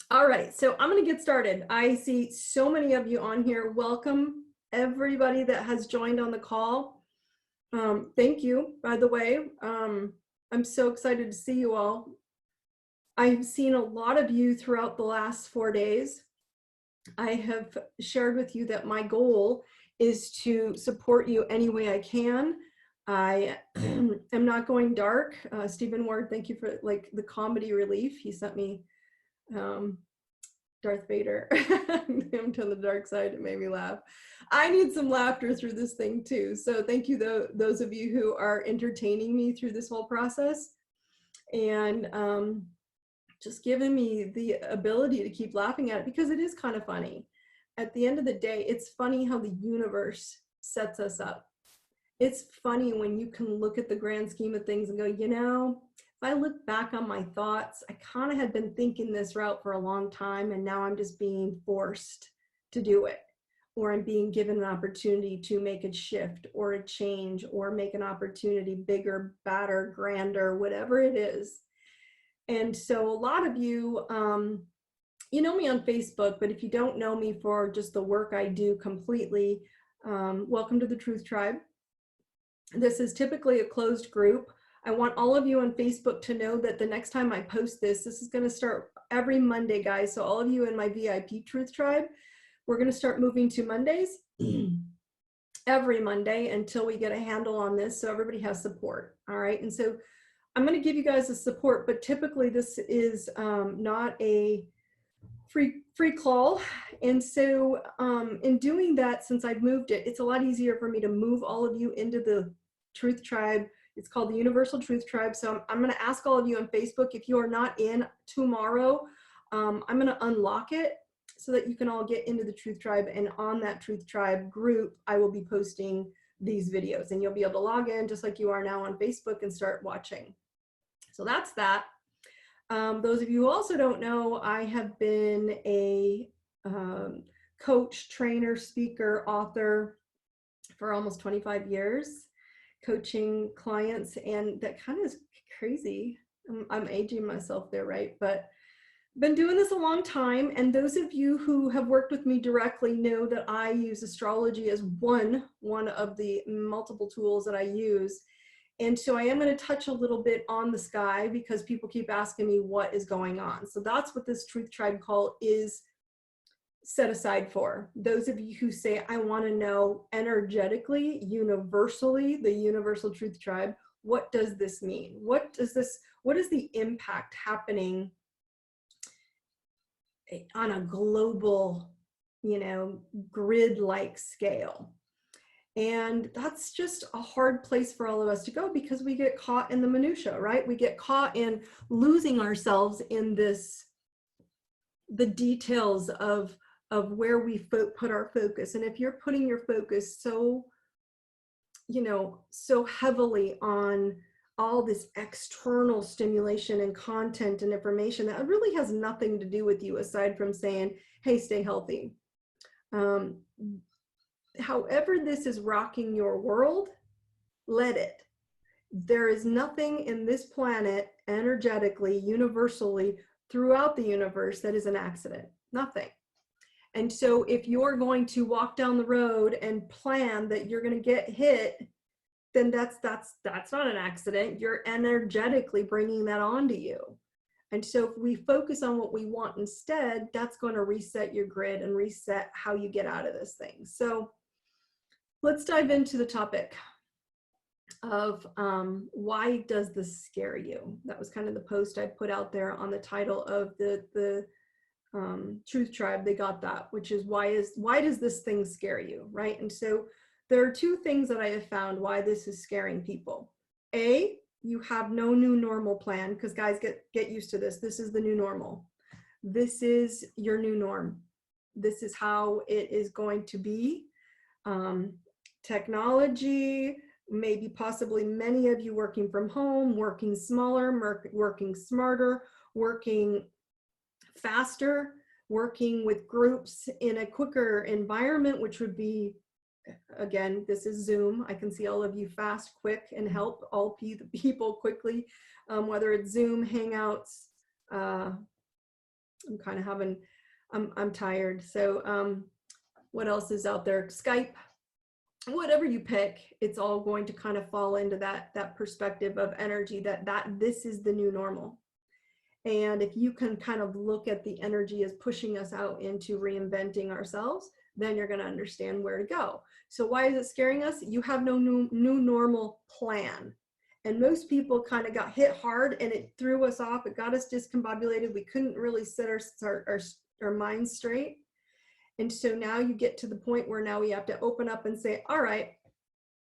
All right, so I'm going to get started. I see so many of you on here. Welcome, everybody that has joined on the call. Thank you, by the way. I'm so excited to see you all. I've seen a lot of you throughout the last 4 days. I have shared with you that my goal is to support you any way I can. I am not going dark. Stephen Ward, thank you for the comedy relief. He sent me Darth Vader him to the dark side. It made me laugh. I need some laughter through this thing too. So thank you those of you who are entertaining me through this whole process and just giving me the ability to keep laughing at it, because it is kind of funny. At the end of the day, it's funny how the universe sets us up. It's funny when you can look at the grand scheme of things and go, you know, if I look back on my thoughts, I kind of had been thinking this route for a long time, and now I'm just being forced to do it, or I'm being given an opportunity to make a shift or a change or make an opportunity bigger, badder, grander, whatever it is. And so a lot of you, you know me on Facebook, but if you don't know me for just the work I do completely, welcome to the Truth Tribe. This is typically a closed group. I want all of you on Facebook to know that the next time I post this is going to start every Monday, guys. So all of you in my VIP Truth Tribe, we're going to start moving to Mondays every Monday until we get a handle on this, so everybody has support. All right. And so I'm going to give you guys the support, but typically this is not a free call. And so in doing that, since I've moved it, it's a lot easier for me to move all of you into the Truth Tribe. It's called the Universal Truth Tribe. So I'm going to ask all of you on Facebook, if you are not in tomorrow, I'm going to unlock it so that you can all get into the Truth Tribe. And on that Truth Tribe group, I will be posting these videos, and you'll be able to log in just like you are now on Facebook and start watching. So that's that. Those of you who also don't know, I have been a coach, trainer, speaker, author for almost 25 years, coaching clients, and that kind of is crazy. I'm aging myself there, right? But been doing this a long time, and those of you who have worked with me directly know that I use astrology as one of the multiple tools that I use. And so I am going to touch a little bit on the sky, because people keep asking me what is going on. So that's what this Truth Tribe call is set aside for. Those of you who say, I want to know energetically, universally, the Universal Truth Tribe, what does this mean? What is the impact happening on a global, grid-like scale? And that's just a hard place for all of us to go, because we get caught in the minutia, right? We get caught in losing ourselves in the details of where we put our focus. And if you're putting your focus so heavily on all this external stimulation and content and information that really has nothing to do with you, aside from saying, hey, stay healthy. However this is rocking your world, let it. There is nothing in this planet, energetically, universally, throughout the universe, that is an accident. Nothing. And so if you're going to walk down the road and plan that you're going to get hit, then that's not an accident. You're energetically bringing that onto you. And so if we focus on what we want instead, that's going to reset your grid and reset how you get out of this thing. So let's dive into the topic of why does this scare you? That was kind of the post I put out there on the title of the Truth Tribe. They got that, which is why does this thing scare you, right? And so there are two things that I have found why this is scaring people. A, you have no new normal plan, because guys, get used to this. This is the new normal. This is your new norm. This is how it is going to be. Technology, maybe possibly many of you working from home, working smaller, working smarter, working faster, working with groups in a quicker environment, which would be, again, this is Zoom. I can see all of you fast, quick, and help all people quickly, whether it's Zoom, Hangouts, I'm kind of having, I'm tired. So what else is out there? Skype, whatever you pick, it's all going to kind of fall into that perspective of energy, that this is the new normal. And if you can kind of look at the energy as pushing us out into reinventing ourselves, then you're going to understand where to go. So why is it scaring us? You have no new normal plan. And most people kind of got hit hard and it threw us off. It got us discombobulated. We couldn't really set our minds straight. And so now you get to the point where now we have to open up and say, all right,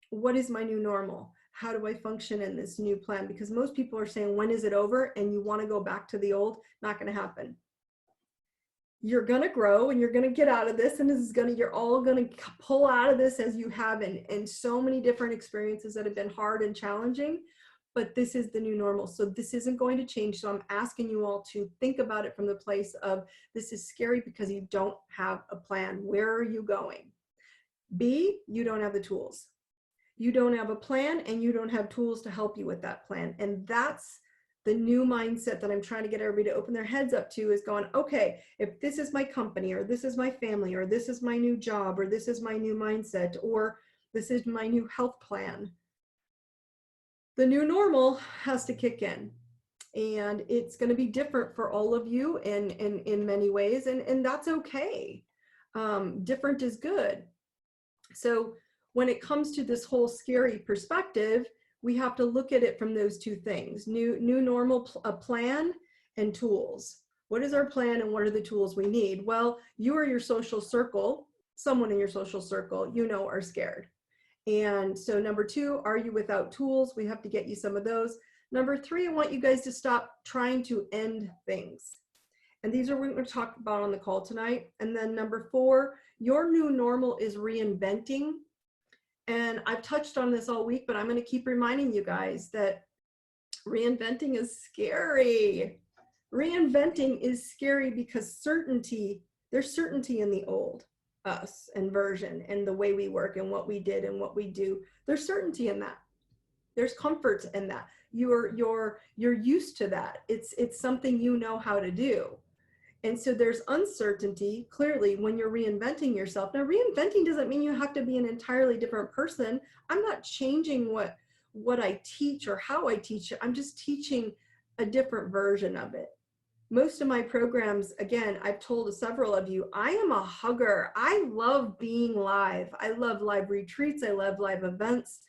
what is my new normal? How do I function in this new plan? Because most people are saying, when is it over? And you want to go back to the old. Not going to happen. You're going to grow and you're going to get out of this. And this is you're all going to pull out of this as you have in so many different experiences that have been hard and challenging. But this is the new normal. So this isn't going to change. So I'm asking you all to think about it from the place of, this is scary because you don't have a plan. Where are you going? B, you don't have the tools. You don't have a plan and you don't have tools to help you with that plan. And that's the new mindset that I'm trying to get everybody to open their heads up to, is going, okay, if this is my company, or this is my family, or this is my new job, or this is my new mindset, or this is my new health plan, the new normal has to kick in. And it's going to be different for all of you in many ways. And that's okay. Different is good. So when it comes to this whole scary perspective, we have to look at it from those two things: new normal, a plan, and tools. What is our plan and what are the tools we need? Well, you or your social circle, someone in your social circle, are scared. And so number 2, are you without tools? We have to get you some of those. Number 3, I want you guys to stop trying to end things. And these are what we're going to talk about on the call tonight. And then number 4, your new normal is reinventing. And I've touched on this all week, but I'm going to keep reminding you guys that reinventing is scary. Reinventing is scary because there's certainty in the old us and version and the way we work and what we did and what we do. There's certainty in that. There's comfort in that. You're used to that. It's something you know how to do. And so there's uncertainty, clearly, when you're reinventing yourself. Now, reinventing doesn't mean you have to be an entirely different person. I'm not changing what I teach or how I teach it. I'm just teaching a different version of it. Most of my programs, again, I've told several of you, I am a hugger. I love being live. I love live retreats. I love live events.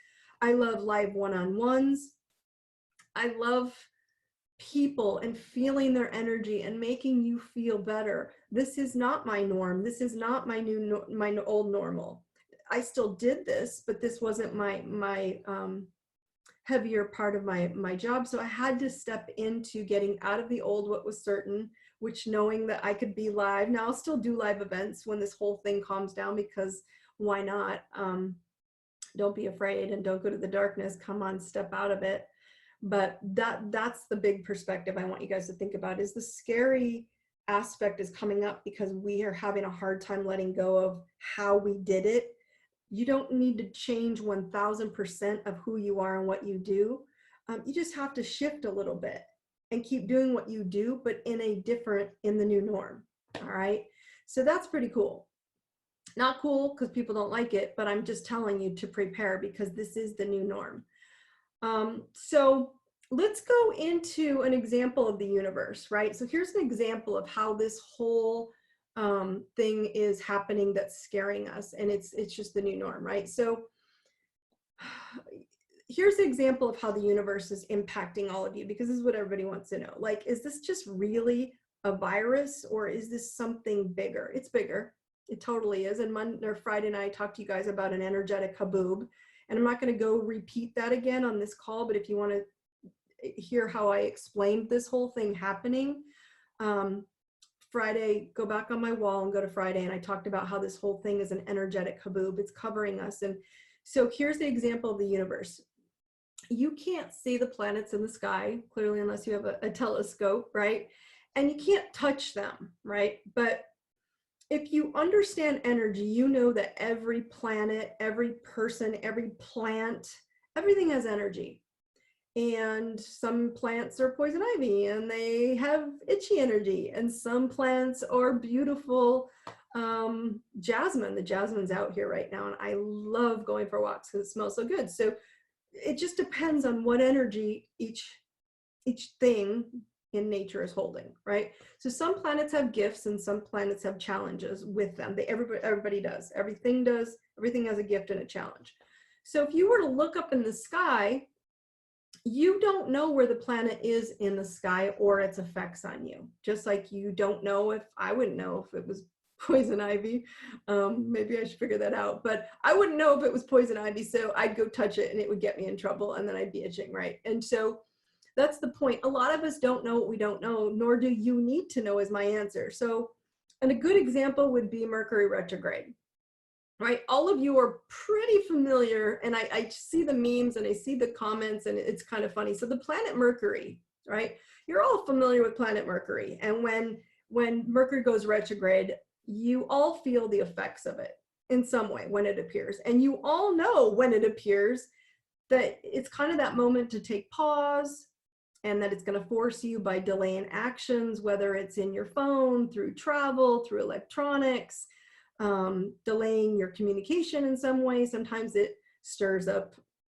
I love live one-on-ones. I love people and feeling their energy and making you feel better. This is not my norm. This is not my old normal. I still did this, but this wasn't my heavier part of my job. So I had to step into getting out of the old, what was certain, which knowing that I could be live. Now I'll still do live events when this whole thing calms down, because why not? Don't be afraid and don't go to the darkness. Come on, step out of it. But that's the big perspective I want you guys to think about, is the scary aspect is coming up because we are having a hard time letting go of how we did it. You don't need to change 1000% of who you are and what you do. You just have to shift a little bit and keep doing what you do, but in the new norm. All right. So that's pretty cool. Not cool because people don't like it, but I'm just telling you to prepare because this is the new norm. So let's go into an example of the universe, right? So here's an example of how this whole thing is happening that's scaring us, and it's just the new norm, right? So here's the example of how the universe is impacting all of you, because this is what everybody wants to know. Like, is this just really a virus, or is this something bigger? It's bigger. It totally is. And Monday or Friday night, I talked to you guys about an energetic kaboom. And I'm not going to go repeat that again on this call, but if you want to hear how I explained this whole thing happening, Friday, go back on my wall and go to Friday. And I talked about how this whole thing is an energetic kaboom. It's covering us. And so here's the example of the universe. You can't see the planets in the sky, clearly, unless you have a telescope, right? And you can't touch them, right? But if you understand energy, you know that every planet, every person, every plant, everything has energy. And some plants are poison ivy and they have itchy energy, and some plants are beautiful jasmine. The jasmine's out here right now and I love going for walks because it smells so good. So it just depends on what energy each thing in nature is holding, right? So some planets have gifts and some planets have challenges with them. Everybody does. Everything does. Everything has a gift and a challenge. So if you were to look up in the sky, you don't know where the planet is in the sky or its effects on you. Just like you don't know, if I wouldn't know if it was poison ivy. Maybe I should figure that out, but I wouldn't know if it was poison ivy. So I'd go touch it and it would get me in trouble and then I'd be itching, right? And so that's the point. A lot of us don't know what we don't know, nor do you need to know, is my answer. So, and a good example would be Mercury retrograde. Right, all of you are pretty familiar, and I see the memes and I see the comments, and it's kind of funny. So the planet Mercury, right? You're all familiar with planet Mercury, and when Mercury goes retrograde, you all feel the effects of it in some way when it appears, and you all know when it appears that it's kind of that moment to take pause, and that it's going to force you by delaying actions, whether it's in your phone, through travel, through electronics. Delaying your communication in some way. Sometimes it stirs up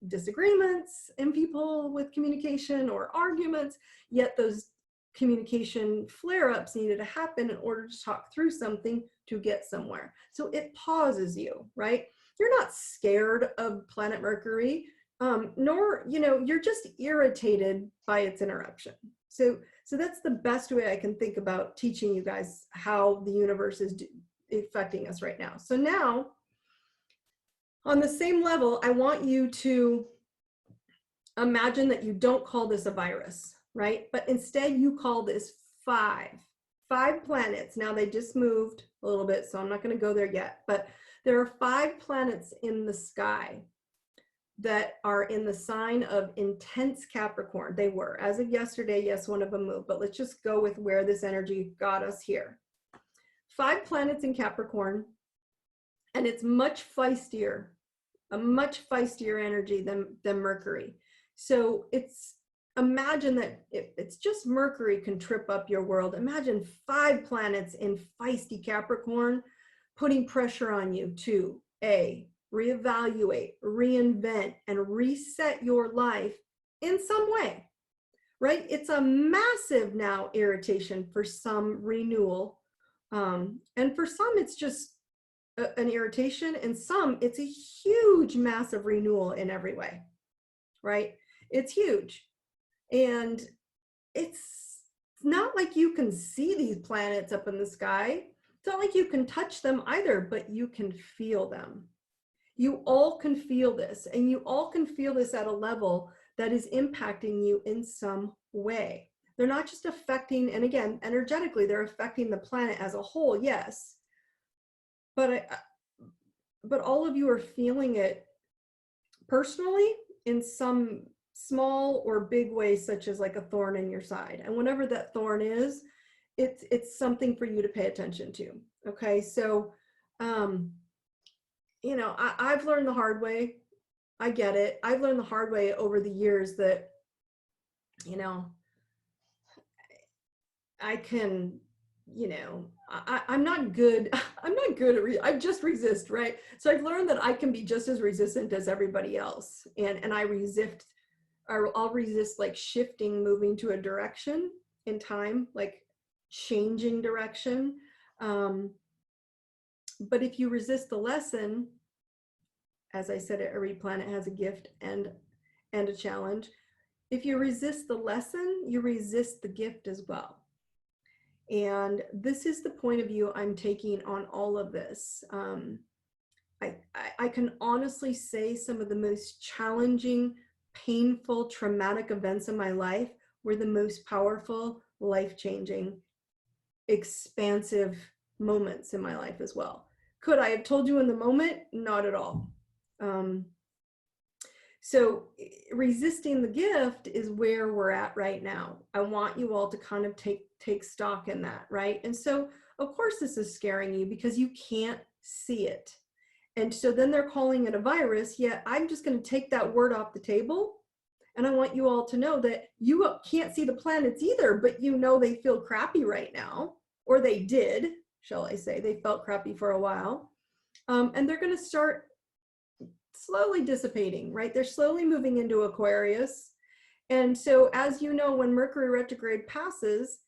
disagreements in people with communication or arguments, yet those communication flare-ups needed to happen in order to talk through something to get somewhere. So it pauses you, right? You're not scared of planet Mercury, nor, you're just irritated by its interruption. So that's the best way I can think about teaching you guys how the universe is affecting us right now. So now, on the same level, I want you to imagine that you don't call this a virus, right? But instead you call this five planets. Now they just moved a little bit, so I'm not going to go there yet, but there are 5 planets in the sky that are in the sign of intense Capricorn. They were, as of yesterday, yes, one of them moved, but let's just go with where this energy got us here. 5 planets in Capricorn, and it's much feistier, a much feistier energy than Mercury. So imagine that it's just Mercury can trip up your world. Imagine 5 planets in feisty Capricorn putting pressure on you to reevaluate, reinvent, and reset your life in some way, right? It's a massive now irritation for some renewal. And for some, it's just an irritation, and some, it's a huge, massive renewal in every way, right? It's huge. And it's not like you can see these planets up in the sky. It's not like you can touch them either, but you can feel them. You all can feel this, and you all can feel this at a level that is impacting you in some way. They're not just affecting, and again, energetically, they're affecting the planet as a whole, yes. But all of you are feeling it personally in some small or big way, such as like a thorn in your side. And whatever that thorn is, it's something for you to pay attention to. Okay, so, I've learned the hard way. I get it. I've learned the hard way over the years that, I can, I'm not good. I'm not good at, I just resist, right? So I've learned that I can be just as resistant as everybody else. And I'll resist like shifting, moving to a direction in time, like changing direction. But if you resist the lesson, as I said, every planet has a gift and a challenge. If you resist the lesson, you resist the gift as well. And this is the point of view I'm taking on all of this. I can honestly say some of the most challenging, painful, traumatic events in my life were the most powerful, life-changing, expansive moments in my life as well. Could I have told you in the moment? Not at all. So resisting the gift is where we're at right now. I want you all to kind of take stock in that, right? And so, of course, this is scaring you because you can't see it. And so then they're calling it a virus, yet I'm just going to take that word off the table And I want you all to know that you can't see the planets either, but you know they feel crappy right now, or they did, shall I say. They felt crappy for a while. And they're going to start slowly dissipating, right? They're slowly moving into Aquarius. And so, as you know, when Mercury retrograde passes,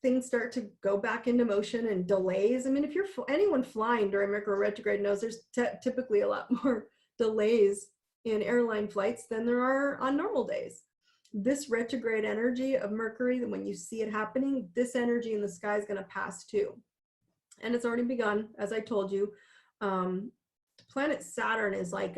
things start to go back into motion and delays. I mean, if you're anyone flying during Mercury retrograde knows there's typically a lot more delays in airline flights than there are on normal days. This retrograde energy of Mercury, when you see it happening, this energy in the sky is going to pass too. And it's already begun, as I told you. Planet Saturn is like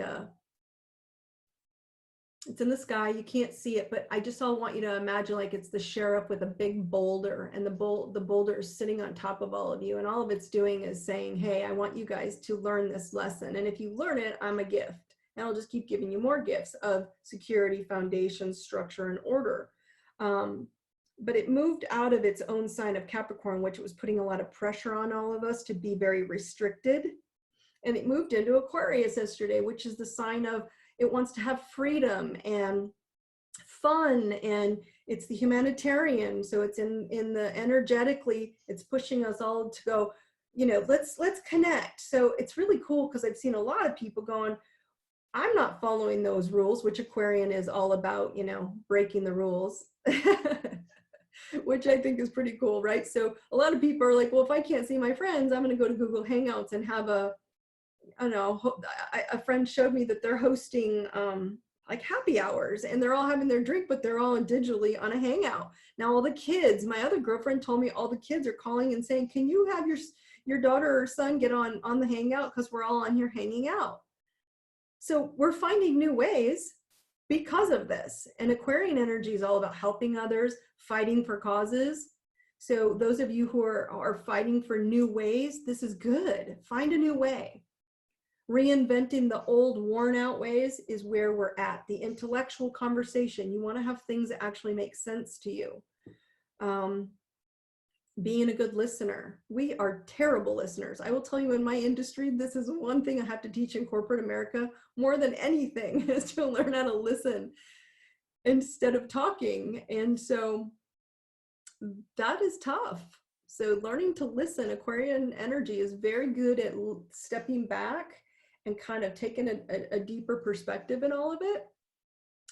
it's in the sky, you can't see it, but I just all want you to imagine like it's the sheriff with a big boulder, and the boulder is sitting on top of all of you, and all of it's doing is saying, hey, I want you guys to learn this lesson, and if you learn it, I'm a gift, and I'll just keep giving you more gifts of security, foundation, structure, and order. But it moved out of its own sign of Capricorn, which was putting a lot of pressure on all of us to be very restricted, and it moved into Aquarius yesterday, which is the sign of it wants to have freedom and fun, and it's the humanitarian. So it's in the energetically, it's pushing us all to go, you know, let's connect. So it's really cool because I've seen a lot of people going, I'm not following those rules, which Aquarian is all about, you know, breaking the rules, which I think is pretty cool, right? So a lot of people are like, well, if I can't see my friends, I'm going to go to Google Hangouts and have I don't know, a friend showed me that they're hosting like happy hours, and they're all having their drink, but they're all digitally on a hangout. Now all the kids, my other girlfriend told me all the kids are calling and saying, can you have your daughter or son get on the hangout, because we're all on here hanging out. So we're finding new ways because of this. And Aquarian energy is all about helping others, fighting for causes. So those of you who are fighting for new ways, this is good. Find a new way. Reinventing the old worn out ways is where we're at. The intellectual conversation, you want to have things that actually make sense to you. Being a good listener. We are terrible listeners. I will tell you, in my industry, this is one thing I have to teach in corporate America more than anything, is to learn how to listen instead of talking. And so that is tough. So learning to listen, Aquarian energy is very good at stepping back and kind of taking a deeper perspective in all of it.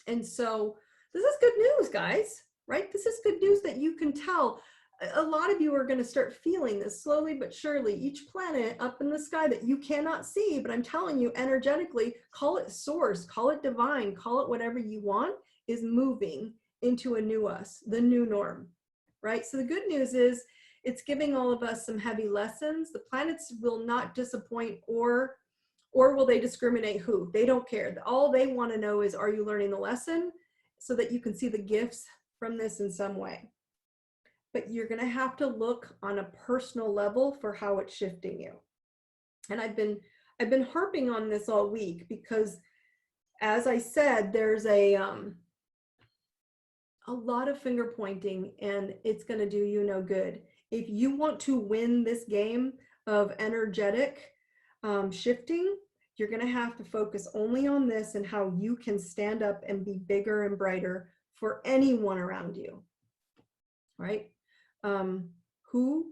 And so this is good news, guys, right? This is good news that you can tell. A lot of you are going to start feeling this slowly but surely. Each planet up in the sky that you cannot see, but I'm telling you energetically, call it source, call it divine, call it whatever you want, is moving into a new us, the new norm, right? So the good news is it's giving all of us some heavy lessons. The planets will not disappoint, or will they discriminate who? They don't care. All they want to know is, are you learning the lesson, so that you can see the gifts from this in some way. But you're going to have to look on a personal level for how it's shifting you. And I've been harping on this all week because, as I said, there's a lot of finger pointing, and it's going to do you no good. If you want to win this game of energetic shifting, you're going to have to focus only on this and how you can stand up and be bigger and brighter for anyone around you, right? Who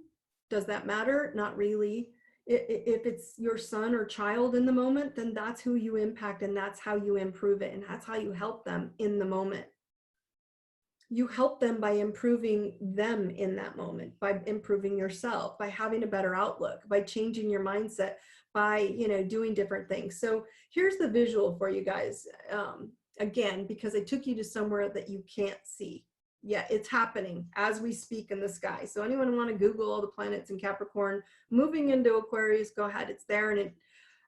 does that matter? Not really. If it's your son or child in the moment, then that's who you impact, and that's how you improve it, and that's how you help them in the moment. You help them by improving them in that moment, by improving yourself, by having a better outlook, by changing your mindset, by, you know, doing different things. So here's the visual for you guys. Again, because I took you to somewhere that you can't see. Yeah, it's happening as we speak in the sky. So anyone want to Google all the planets in Capricorn moving into Aquarius, go ahead, it's there. And it,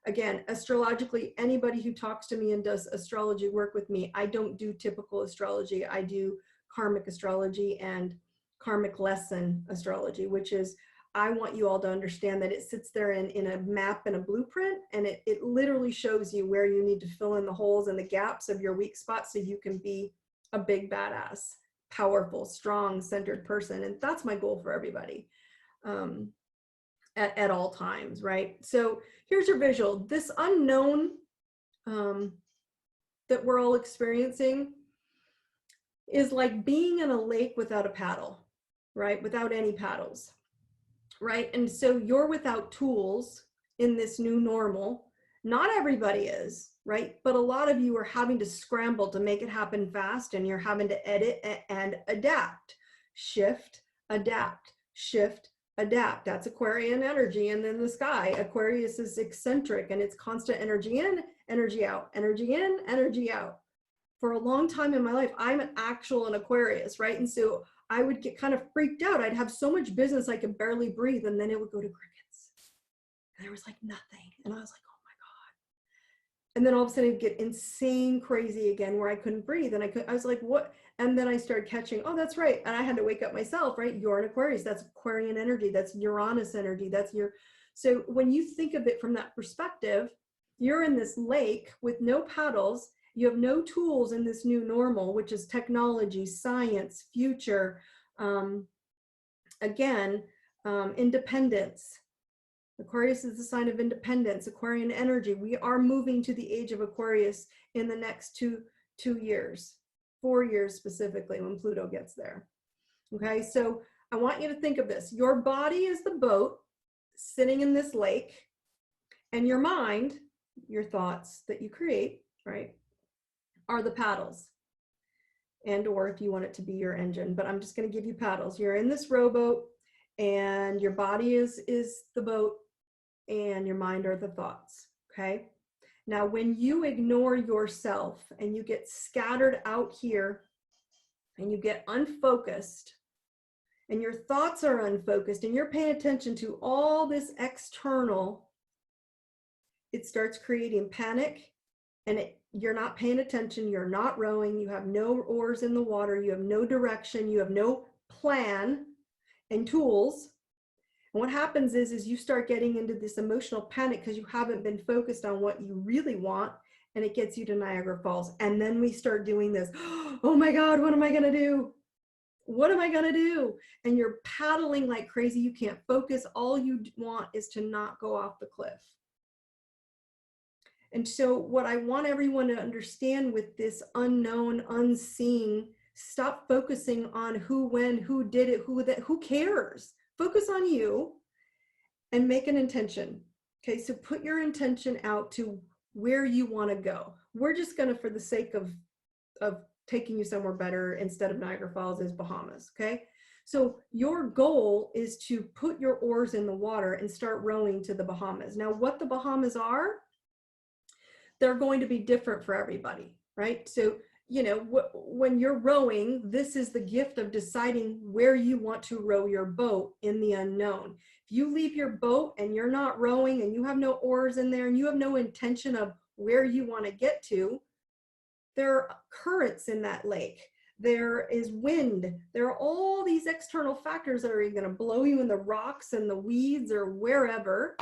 again, astrologically, anybody who talks to me and does astrology work with me, I don't do typical astrology. I do karmic astrology and karmic lesson astrology, which is, I want you all to understand that it sits there in a map and a blueprint, and it literally shows you where you need to fill in the holes and the gaps of your weak spots so you can be a big badass, powerful, strong, centered person. And that's my goal for everybody at all times, right? So here's your visual. This unknown that we're all experiencing, is like being in a lake without a paddle, right? Without any paddles, right? And so you're without tools in this new normal. Not everybody is, right? But a lot of you are having to scramble to make it happen fast, and you're having to edit and adapt, shift, adapt, shift, adapt. That's Aquarian energy. And then the sky, Aquarius is eccentric, and it's constant energy in, energy out, energy in, energy out. For a long time in my life, I'm an Aquarius, right? And so I would get kind of freaked out. I'd have so much business I could barely breathe, and then it would go to crickets. And there was like nothing. And I was like, oh my God. And then all of a sudden it'd get insane crazy again where I couldn't breathe. And I was like, what? And then I started catching, oh, that's right. And I had to wake up myself, right? You're an Aquarius. That's Aquarian energy. That's Uranus energy. So when you think of it from that perspective, you're in this lake with no paddles. You have no tools in this new normal, which is technology, science, future, independence. Aquarius is the sign of independence, Aquarian energy. We are moving to the age of Aquarius in the next two years, 4 years specifically, when Pluto gets there. Okay, so I want you to think of this. Your body is the boat sitting in this lake, and your mind, your thoughts that you create, right, are the paddles. And or if you want it to be your engine, but I'm just going to give you paddles. You're in this rowboat, and your body is the boat, and your mind are the thoughts. Okay, now when you ignore yourself and you get scattered out here and you get unfocused and your thoughts are unfocused and you're paying attention to all this external, it starts creating panic, and you're not paying attention, you're not rowing, you have no oars in the water, you have no direction, you have no plan and tools. And what happens is you start getting into this emotional panic because you haven't been focused on what you really want, and it gets you to Niagara Falls. And then we start doing this, oh my God, what am I gonna do? What am I gonna do? And you're paddling like crazy, you can't focus, all you want is to not go off the cliff. And so what I want everyone to understand with this unknown, unseen, stop focusing on who, when, who did it, who cares? Focus on you and make an intention. Okay, so put your intention out to where you want to go. We're just going to, for the sake of taking you somewhere better, instead of Niagara Falls, is Bahamas. Okay, so your goal is to put your oars in the water and start rowing to the Bahamas. Now, what the Bahamas are, they're going to be different for everybody, right? So, you know, when you're rowing, this is the gift of deciding where you want to row your boat in the unknown. If you leave your boat and you're not rowing and you have no oars in there and you have no intention of where you want to get to, there are currents in that lake. There is wind. There are all these external factors that are going to blow you in the rocks and the weeds or wherever,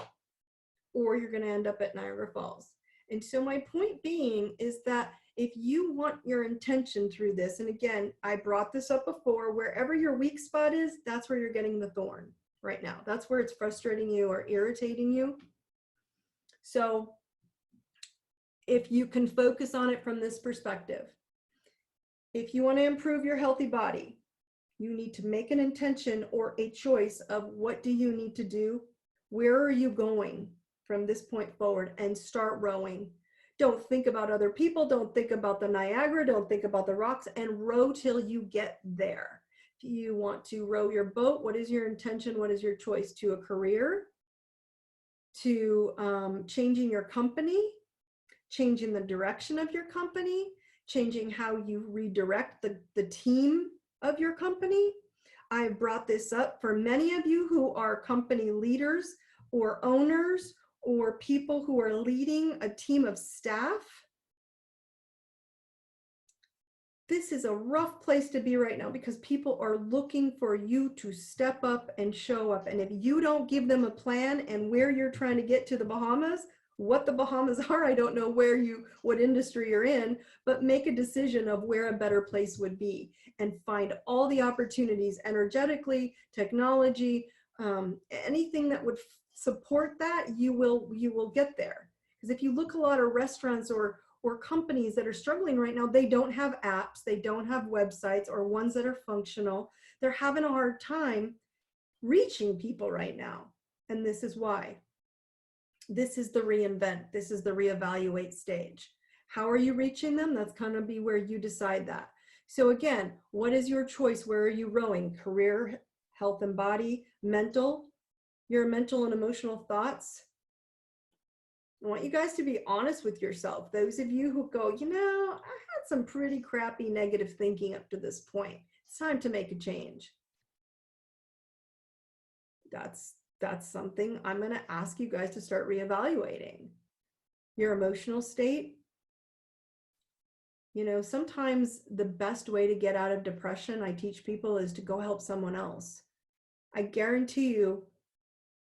or you're going to end up at Niagara Falls. And so my point being is that if you want your intention through this, and again, I brought this up before, wherever your weak spot is, that's where you're getting the thorn right now. That's where it's frustrating you or irritating you. So if you can focus on it from this perspective, if you want to improve your healthy body, you need to make an intention or a choice of what do you need to do? Where are you going from this point forward, and start rowing. Don't think about other people. Don't think about the Niagara. Don't think about the rocks, and row till you get there. If you want to row your boat, what is your intention? What is your choice? To a career, to changing your company, changing the direction of your company, changing how you redirect the team of your company. I brought this up for many of you who are company leaders or owners or people who are leading a team of staff. This is a rough place to be right now because people are looking for you to step up and show up. And if you don't give them a plan and where you're trying to get to the Bahamas, what the Bahamas are, I don't know what industry you're in, but make a decision of where a better place would be and find all the opportunities energetically, technology, anything that would support that, you will get there. Because if you look a lot of restaurants or or companies that are struggling right now, they don't have apps, they don't have websites or ones that are functional. They're having a hard time reaching people right now. And this is why. This is the reinvent. This is the reevaluate stage. How are you reaching them? That's going to be where you decide that. So again, what is your choice? Where are you rowing? Career, health and body, mental, your mental and emotional thoughts. I want you guys to be honest with yourself. Those of you who go, you know, I had some pretty crappy negative thinking up to this point. It's time to make a change. That's something I'm going to ask you guys to start reevaluating. Your emotional state. You know, sometimes the best way to get out of depression, I teach people, is to go help someone else. I guarantee you,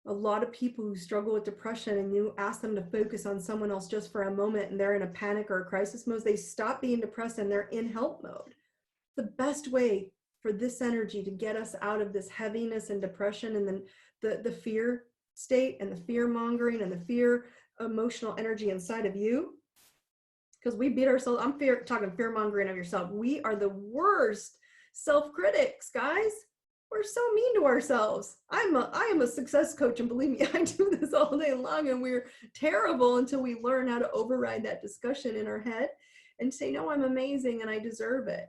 a lot of people who struggle with depression and you ask them to focus on someone else just for a moment and they're in a panic or a crisis mode, they stop being depressed and they're in help mode. The best way for this energy to get us out of this heaviness and depression and then the fear state and the fear mongering and the fear emotional energy inside of you, because we beat ourselves. I'm talking fear mongering of yourself. We are the worst self-critics, guys. We're so mean to ourselves. I am a success coach, and believe me, I do this all day long, and we're terrible until we learn how to override that discussion in our head and say, no, I'm amazing and I deserve it.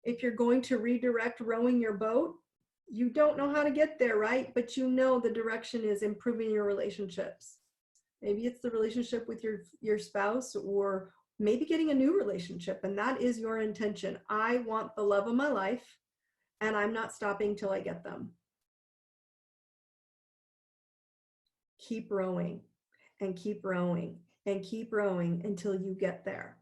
If you're going to redirect rowing your boat, you don't know how to get there, right? But you know the direction is improving your relationships. Maybe it's the relationship with your spouse, or maybe getting a new relationship, and that is your intention. I want the love of my life, and I'm not stopping till I get them. Keep rowing and keep rowing and keep rowing until you get there.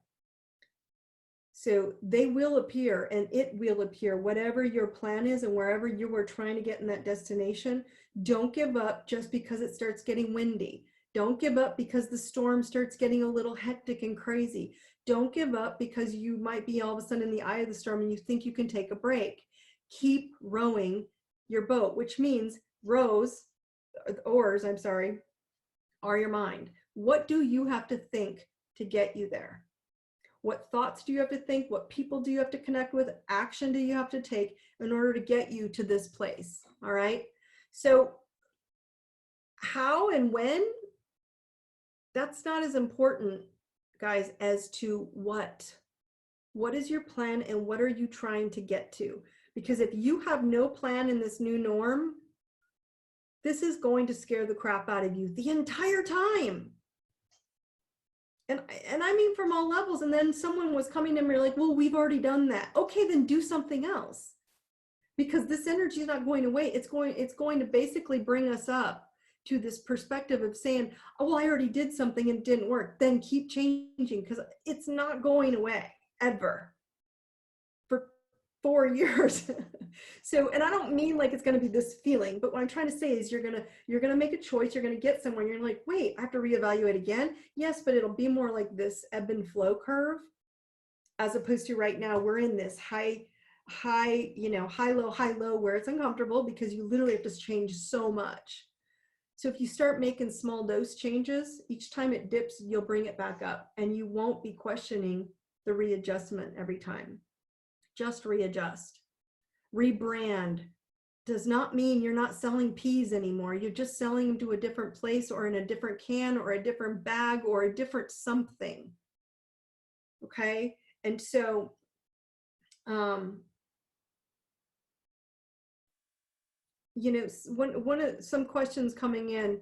So they will appear, and it will appear, whatever your plan is and wherever you are trying to get in that destination. Don't give up just because it starts getting windy. Don't give up because the storm starts getting a little hectic and crazy. Don't give up because you might be all of a sudden in the eye of the storm and you think you can take a break. Keep rowing your boat, which means oars, are your mind. What do you have to think to get you there? What thoughts do you have to think? What people do you have to connect with? Action do you have to take in order to get you to this place? All right. So how and when, that's not as important, guys, as to what. What is your plan and what are you trying to get to? Because if you have no plan in this new norm, this is going to scare the crap out of you the entire time. And I mean from all levels. And then someone was coming to me like, well, we've already done that. Okay, then do something else. Because this energy is not going away. It's going to basically bring us up to this perspective of saying, oh, well, I already did something and it didn't work. Then keep changing, because it's not going away ever for 4 years. So, and I don't mean like it's going to be this feeling, but what I'm trying to say is you're going to make a choice. You're going to get somewhere. You're like, wait, I have to reevaluate again. Yes, but it'll be more like this ebb and flow curve, as opposed to right now we're in this high, high, low, where it's uncomfortable because you literally have to change so much. So if you start making small dose changes, each time it dips, you'll bring it back up and you won't be questioning the readjustment every time. Just readjust. Rebrand does not mean you're not selling peas anymore. You're just selling them to a different place or in a different can or a different bag or a different something. Okay. And so, some questions coming in,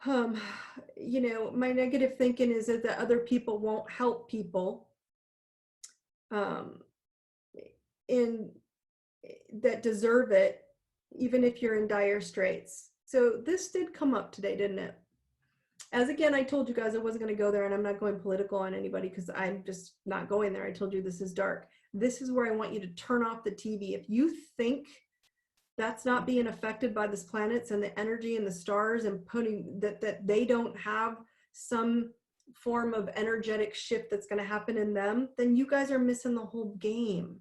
my negative thinking is that the other people won't help people that deserve it, even if you're in dire straits. So this did come up today, didn't it? As again, I told you guys I wasn't going to go there, and I'm not going political on anybody because I'm just not going there. I told you this is dark. This is where I want you to turn off the TV. If you think that's not being affected by this planets and the energy and the stars and putting that they don't have some form of energetic shift that's going to happen in them, then you guys are missing the whole game.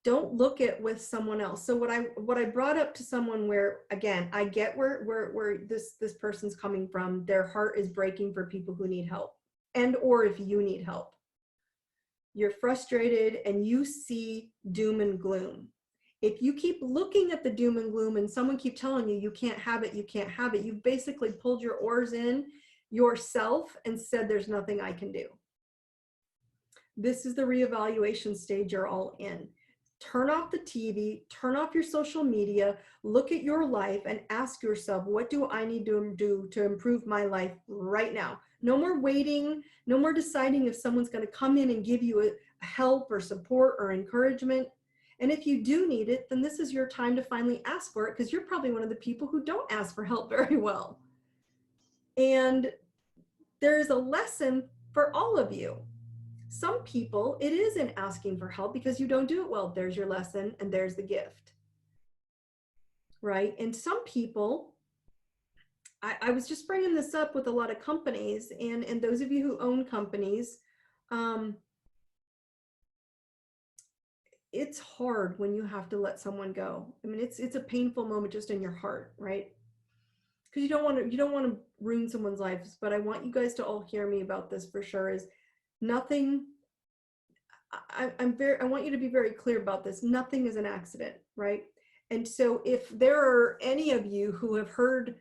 Don't look at with someone else. So what I brought up to someone where, again, I get where this person's coming from. Their heart is breaking for people who need help. and or if you need help. You're frustrated and you see doom and gloom. If you keep looking at the doom and gloom and someone keep telling you, you can't have it, you can't have it, you've basically pulled your oars in yourself and said, there's nothing I can do. This is the reevaluation stage you're all in. Turn off the TV, turn off your social media, look at your life and ask yourself, what do I need to do to improve my life right now? No more waiting, no more deciding if someone's going to come in and give you a help or support or encouragement. And if you do need it, then this is your time to finally ask for it, because you're probably one of the people who don't ask for help very well. And there is a lesson for all of you. Some people, it is in asking for help because you don't do it well. There's your lesson and there's the gift, right? And some people, I was just bringing this up with a lot of companies, and those of you who own companies, it's hard when you have to let someone go. I mean, it's a painful moment just in your heart, right? Because you don't want to ruin someone's lives. But I want you guys to all hear me about this for sure. Is nothing. I want you to be very clear about this. Nothing is an accident, right? And so if there are any of you who have heard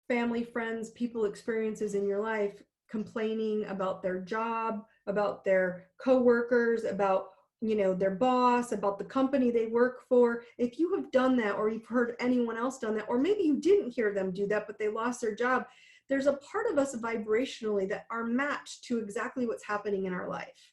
family, friends, people experiences in your life complaining about their job, about their coworkers, about their boss, about the company they work for, if you have done that, or you've heard anyone else done that, or maybe you didn't hear them do that, but they lost their job, there's a part of us vibrationally that are matched to exactly what's happening in our life.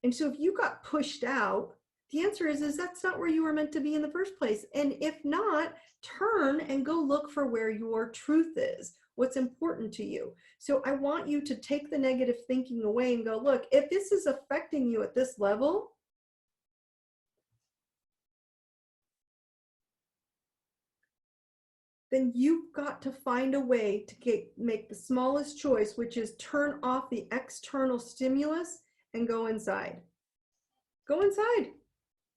And so if you got pushed out, the answer is that's not where you were meant to be in the first place. And if not, turn and go look for where your truth is, what's important to you. So I want you to take the negative thinking away and go, look, if this is affecting you at this level, then you've got to find a way to make the smallest choice, which is turn off the external stimulus and go inside. Go inside.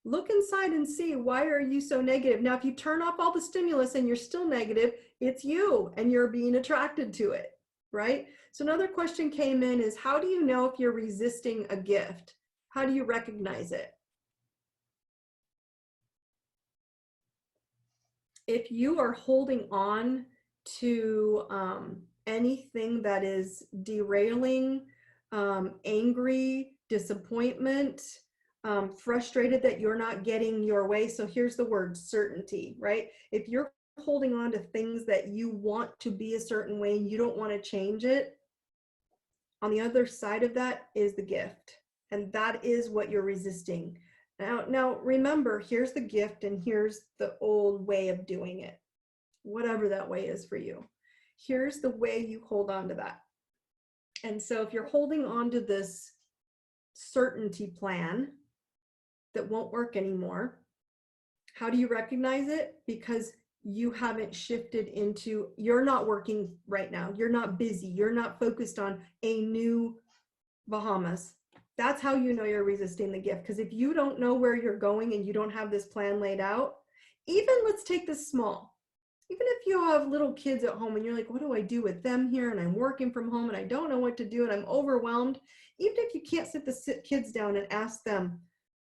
Look inside and see, why are you so negative? Now, if you turn off all the stimulus and you're still negative, it's you and you're being attracted to it, right? So another question came in is, how do you know if you're resisting a gift? How do you recognize it? If you are holding on to anything that is derailing, angry, disappointment, frustrated that you're not getting your way. So here's the word certainty, right? If you're holding on to things that you want to be a certain way and you don't want to change it, on the other side of that is the gift. And that is what you're resisting. Now remember, here's the gift and here's the old way of doing it, whatever that way is for you. Here's the way you hold on to that. And so if you're holding on to this certainty plan that won't work anymore, how do you recognize it? Because you haven't shifted into, you're not working right now. You're not busy. You're not focused on a new Bahamas. That's how you know you're resisting the gift. Because if you don't know where you're going and you don't have this plan laid out, even let's take this small. Even if you have little kids at home and you're like, what do I do with them here? And I'm working from home and I don't know what to do and I'm overwhelmed. Even if you can't sit the kids down and ask them,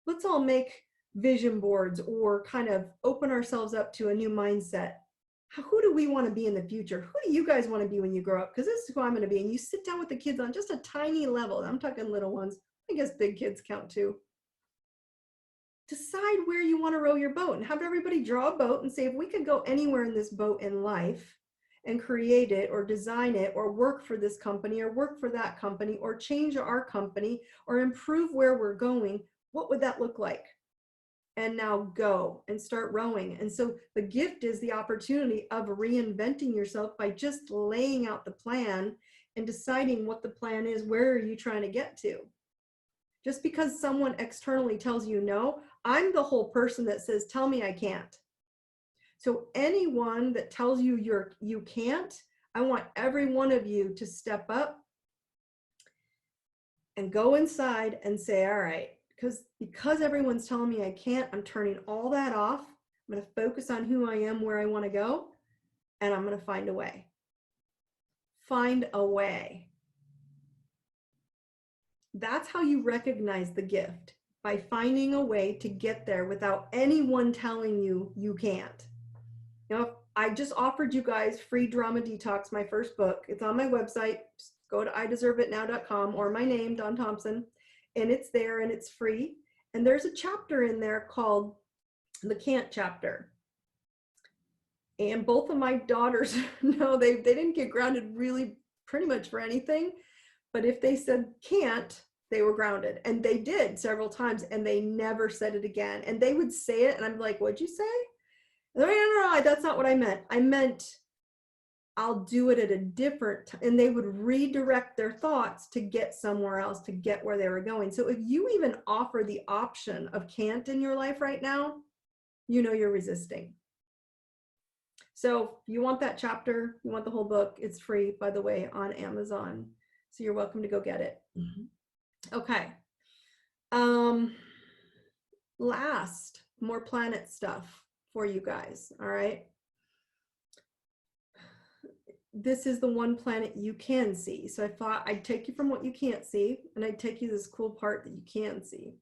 let's all make vision boards or kind of open ourselves up to a new mindset. Who do we want to be in the future? Who do you guys want to be when you grow up? Because this is who I'm going to be. And you sit down with the kids on just a tiny level. I'm talking little ones. I guess big kids count too. Decide where you want to row your boat and have everybody draw a boat and say, if we could go anywhere in this boat in life and create it or design it or work for this company or work for that company or change our company or improve where we're going, what would that look like? And now go and start rowing. And so the gift is the opportunity of reinventing yourself by just laying out the plan and deciding what the plan is. Where are you trying to get to? Just because someone externally tells you no, I'm the whole person that says, tell me I can't. So anyone that tells you you can't, I want every one of you to step up and go inside and say, all right, because everyone's telling me I can't, I'm turning all that off. I'm going to focus on who I am, where I want to go, and I'm going to find a way. Find a way. That's how you recognize the gift, by finding a way to get there without anyone telling you you can't. You know, I just offered you guys free Drama Detox, my first book. It's on my website. Just go to ideserveitnow.com or my name, Dawn Thompson, and it's there and it's free. And there's a chapter in there called the Can't chapter. And both of my daughters know they didn't get grounded really pretty much for anything. But if they said can't, they were grounded. And they did several times, and they never said it again. And they would say it, and I'm like, what'd you say? No, that's not what I meant. I meant I'll do it at a different time. And they would redirect their thoughts to get somewhere else, to get where they were going. So if you even offer the option of can't in your life right now, you know you're resisting. So if you want that chapter, you want the whole book, it's free, by the way, on Amazon. So you're welcome to go get it. Okay. Last, more planet stuff for you guys. All right. This is the one planet you can see. So I thought I'd take you from what you can't see, and I'd take you to this cool part that you can see.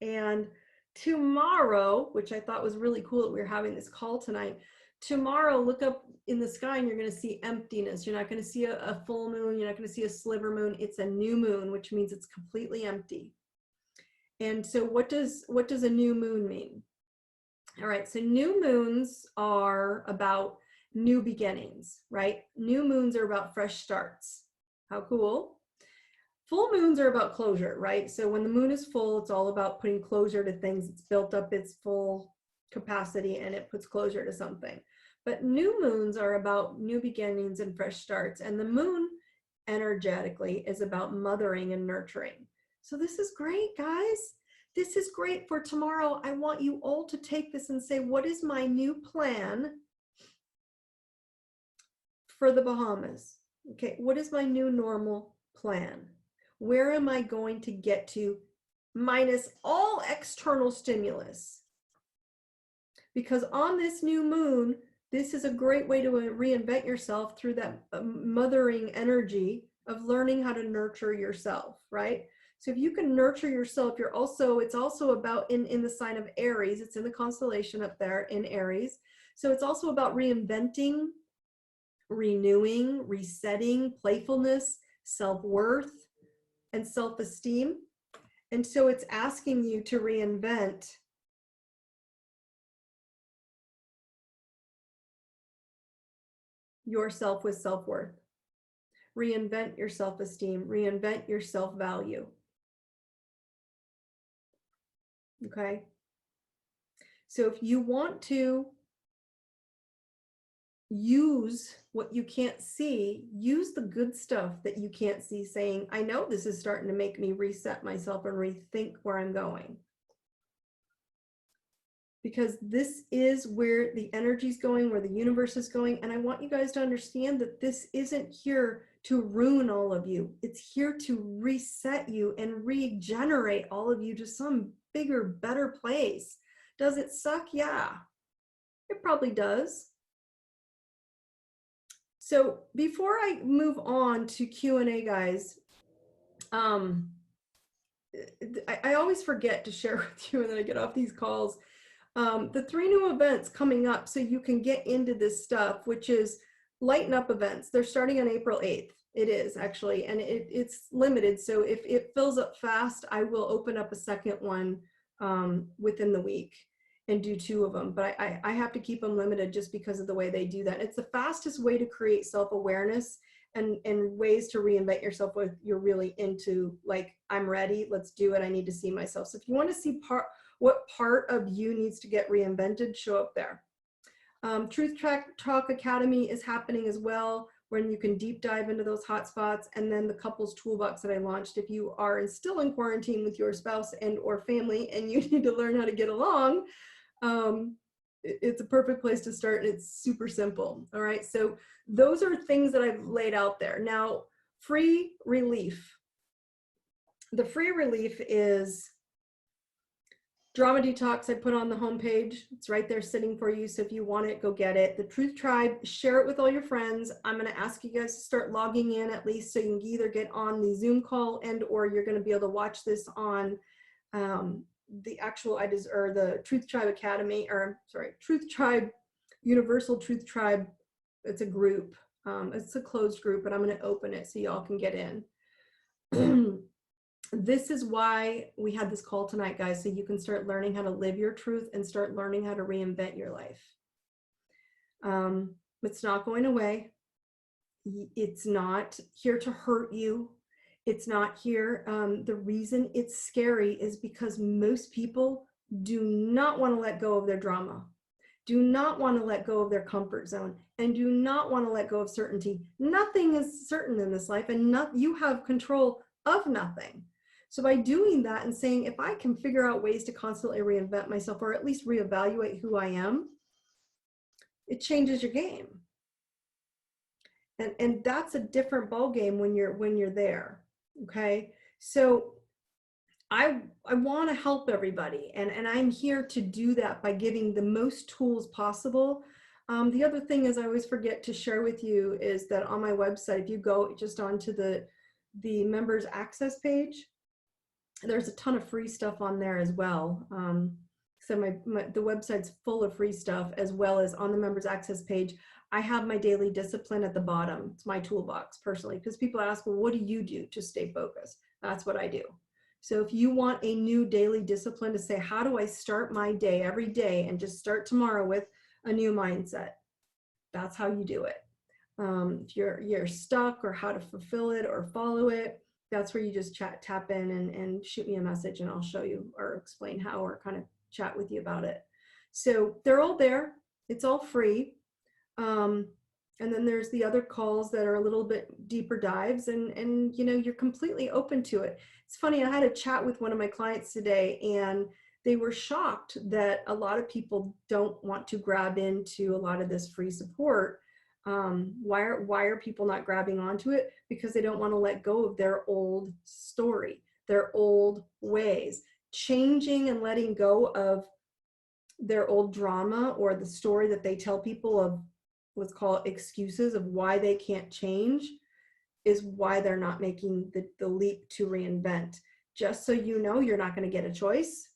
And tomorrow, which I thought was really cool that we were having this call tonight, tomorrow, look up in the sky and you're going to see emptiness. You're not going to see a full moon. You're not going to see a sliver moon. It's a new moon, which means it's completely empty. And so what does a new moon mean? All right, so new moons are about new beginnings, right? New moons are about fresh starts. How cool. Full moons are about closure, right? So when the moon is full, it's all about putting closure to things. It's built up its full capacity and it puts closure to something. But new moons are about new beginnings and fresh starts. And the moon energetically is about mothering and nurturing. So this is great, guys. This is great for tomorrow. I want you all to take this and say, what is my new plan for the Bahamas? Okay, what is my new normal plan? Where am I going to get to minus all external stimulus? Because on this new moon, this is a great way to reinvent yourself through that mothering energy of learning how to nurture yourself, right? So if you can nurture yourself, it's also about in the sign of Aries, it's in the constellation up there in Aries. So it's also about reinventing, renewing, resetting, playfulness, self-worth, and self-esteem. And so it's asking you to reinvent yourself with self-worth. Reinvent your self-esteem, reinvent your self-value. Okay? So if you want to use what you can't see, use the good stuff that you can't see, saying, I know this is starting to make me reset myself and rethink where I'm going. Because this is where the energy is going, where the universe is going. And I want you guys to understand that this isn't here to ruin all of you. It's here to reset you and regenerate all of you to some bigger, better place. Does it suck? Yeah, it probably does. So before I move on to Q&A, guys, I always forget to share with you, and then I get off these calls, the 3 new events coming up so you can get into this stuff, which is Lighten Up events. They're starting on April 8th. It is actually, and it's limited. So if it fills up fast, I will open up a second one within the week and do 2 of them. But I have to keep them limited just because of the way they do that. It's the fastest way to create self-awareness and ways to reinvent yourself when you're really into, like, I'm ready, let's do it, I need to see myself. So if you want to see what part of you needs to get reinvented, show up there. Truth Talk Academy is happening as well, when you can deep dive into those hot spots. And then the couples toolbox that I launched, if you are still in quarantine with your spouse and or family and you need to learn how to get along, it's a perfect place to start, and it's super simple. All right, so those are things that I've laid out there. Now, free relief. The free relief is Drama Detox, I put on the homepage. It's right there sitting for you. So if you want it, go get it. The Truth Tribe, share it with all your friends. I'm going to ask you guys to start logging in at least so you can either get on the Zoom call and or you're going to be able to watch this on the actual, or the Truth Tribe Academy, or sorry, Truth Tribe, Universal Truth Tribe. It's a group. It's a closed group, but I'm going to open it so y'all can get in. This is why we had this call tonight, guys, so you can start learning how to live your truth and start learning how to reinvent your life. It's not going away. It's not here to hurt you. It's not here. The reason it's scary is because most people do not want to let go of their drama, do not want to let go of their comfort zone, and do not want to let go of certainty. Nothing is certain in this life, and you have control of nothing. So by doing that and saying, if I can figure out ways to constantly reinvent myself, or at least reevaluate who I am, it changes your game. And that's a different ball game when you're there. Okay. So I want to help everybody, and I'm here to do that by giving the most tools possible. The other thing is, I always forget to share with you is that on my website, if you go just onto the members access page, there's a ton of free stuff on there as well. So the website's full of free stuff, as well as on the members access page, I have my daily discipline at the bottom. It's my toolbox personally, because people ask, well, what do you do to stay focused? That's what I do. So if you want a new daily discipline to say, how do I start my day every day and just start tomorrow with a new mindset? That's how you do it. If you're stuck, or how to fulfill it or follow it, that's where you just tap in and shoot me a message, and I'll show you or explain how, or kind of chat with you about it. So they're all there. It's all free. And then there's the other calls that are a little bit deeper dives, and you're completely open to it. It's funny, I had a chat with one of my clients today, and they were shocked that a lot of people don't want to grab into a lot of this free support. Why are people not grabbing onto it? Because they don't want to let go of their old story, their old ways. Changing and letting go of their old drama, or the story that they tell people of what's called excuses of why they can't change, is why they're not making the leap to reinvent. Just so you know, you're not going to get a choice.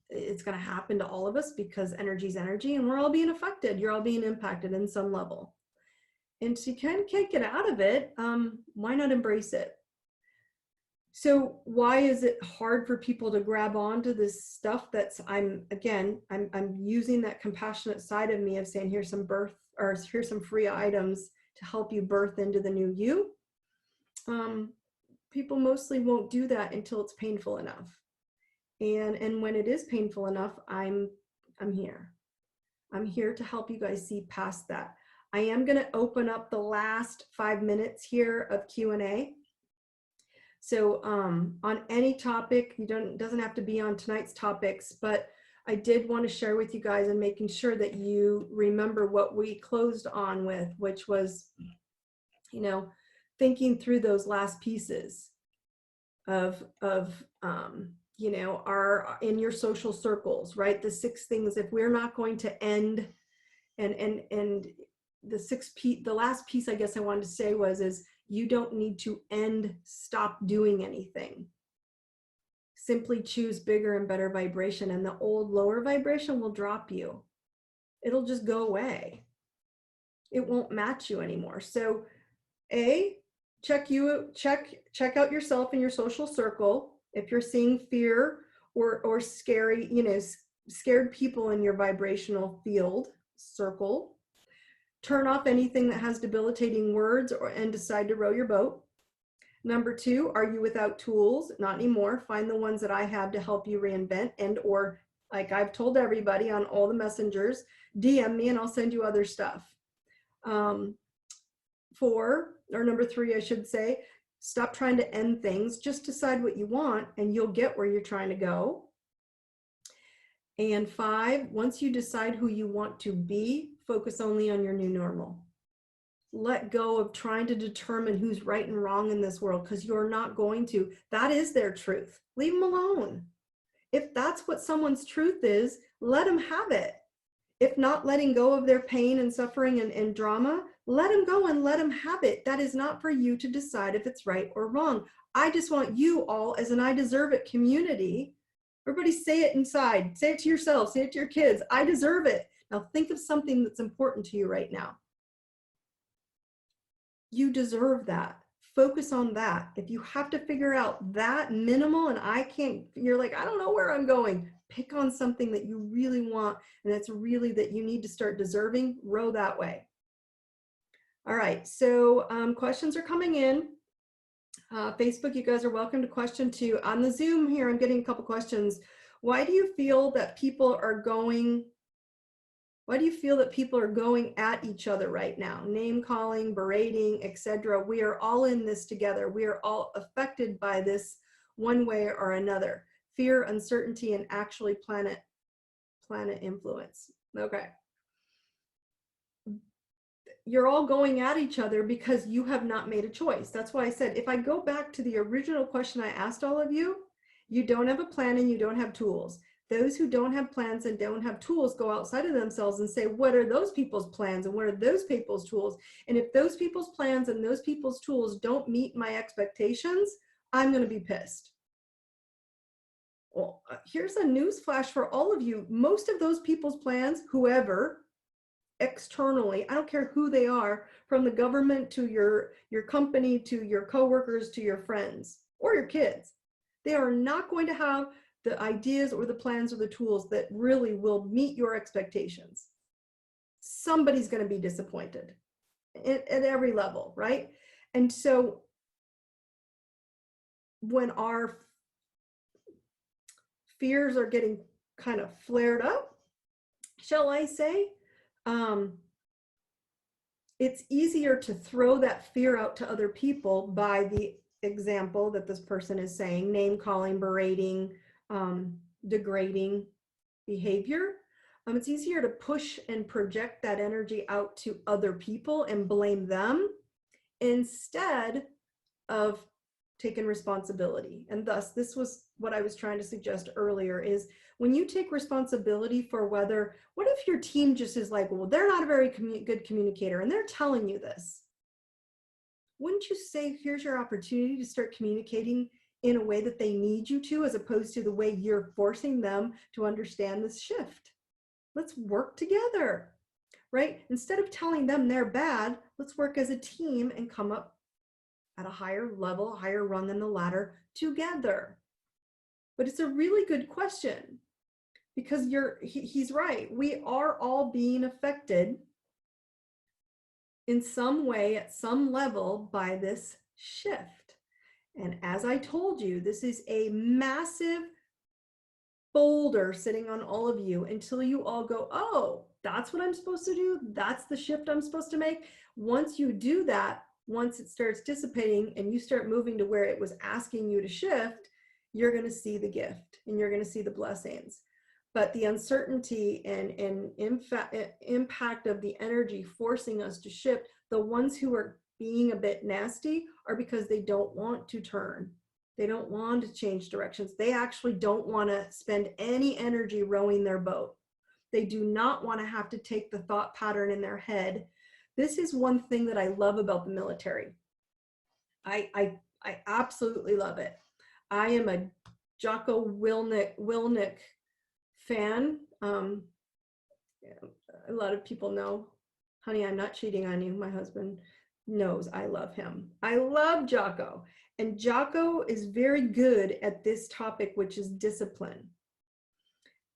It's going to happen to all of us, because energy is energy, and we're all being affected. You're all being impacted in some level. And so you can't get out of it. Why not embrace it? So why is it hard for people to grab onto this stuff that's, I'm using that compassionate side of me of saying, here's some free items to help you birth into the new you. People mostly won't do that until it's painful enough. And when it is painful enough, I'm here. I'm here to help you guys see past that. I am going to open up the last 5 minutes here of Q&A. So on any topic, doesn't have to be on tonight's topics, but I did want to share with you guys, and making sure that you remember what we closed on with, which was, thinking through those last pieces of in your social circles, right? The 6 things, if we're not going to end, and the last piece I guess I wanted to say is you don't need to stop doing anything. Simply choose bigger and better vibration, and the old lower vibration will drop you. It'll just go away. It won't match you anymore. So check out yourself in your social circle. If you're seeing fear or scary, scared people in your vibrational field circle, turn off anything that has debilitating words, and decide to row your boat. Number 2, are you without tools? Not anymore. Find the ones that I have to help you reinvent, and or, like I've told everybody on all the messengers, DM me and I'll send you other stuff. 4, or number 3, I should say, stop trying to end things. Just decide what you want, and you'll get where you're trying to go. And 5, once you decide who you want to be, focus only on your new normal. Let go of trying to determine who's right and wrong in this world, because you're not going to. That is their truth. Leave them alone. If that's what someone's truth is, let them have it. If not letting go of their pain and suffering and drama, let them go and let them have it. That is not for you to decide if it's right or wrong. I just want you all, as an I deserve it community, everybody say it inside, say it to yourself, say it to your kids, I deserve it. Now think of something that's important to you right now. You deserve that. Focus on that. If you have to figure out that minimal and you're like, I don't know where I'm going, pick on something that you really want and that's really that you need to start deserving, row that way. All right, so questions are coming in. Facebook, you guys are welcome to question too. On the Zoom here, I'm getting a couple questions. Why do you feel that people are going at each other right now? Name calling, berating, etc. We are all in this together. We are all affected by this one way or another. Fear, uncertainty, and actually planet influence. Okay. You're all going at each other because you have not made a choice. That's why I said, if I go back to the original question I asked all of you, you don't have a plan and you don't have tools. Those who don't have plans and don't have tools go outside of themselves and say, what are those people's plans and what are those people's tools? And if those people's plans and those people's tools don't meet my expectations, I'm going to be pissed. Well, here's a news flash for all of you. Most of those people's plans, whoever, externally, I don't care who they are, from the government to your company, to your coworkers, to your friends or your kids, they are not going to have the ideas or the plans or the tools that really will meet your expectations. Somebody's going to be disappointed at every level, right? And so when our fears are getting kind of flared up, shall I say, it's easier to throw that fear out to other people by the example that this person is saying, name calling, berating, degrading behavior. It's easier to push and project that energy out to other people and blame them instead of taking responsibility. And thus, this was what I was trying to suggest earlier, is when you take responsibility for what if your team just is like, well, they're not a very good communicator and they're telling you this. Wouldn't you say, here's your opportunity to start communicating in a way that they need you to, as opposed to the way you're forcing them to understand this shift? Let's work together, right? Instead of telling them they're bad, let's work as a team and come up at a higher level, higher rung in the ladder together. But it's a really good question, because he's right. We are all being affected in some way, at some level, by this shift. And as I told you, this is a massive boulder sitting on all of you until you all go, oh, that's what I'm supposed to do. That's the shift I'm supposed to make. Once you do that, once it starts dissipating and you start moving to where it was asking you to shift, you're going to see the gift and you're going to see the blessings. But the uncertainty and impact of the energy forcing us to shift, the ones who are being a bit nasty are because they don't want to turn. They don't want to change directions. They actually don't want to spend any energy rowing their boat. They do not want to have to take the thought pattern in their head. This is one thing that I love about the military. I absolutely love it. I am a Jocko Willink fan. A lot of people know, honey, I'm not cheating on you. My husband knows I love him. I love Jocko. And Jocko is very good at this topic, which is discipline.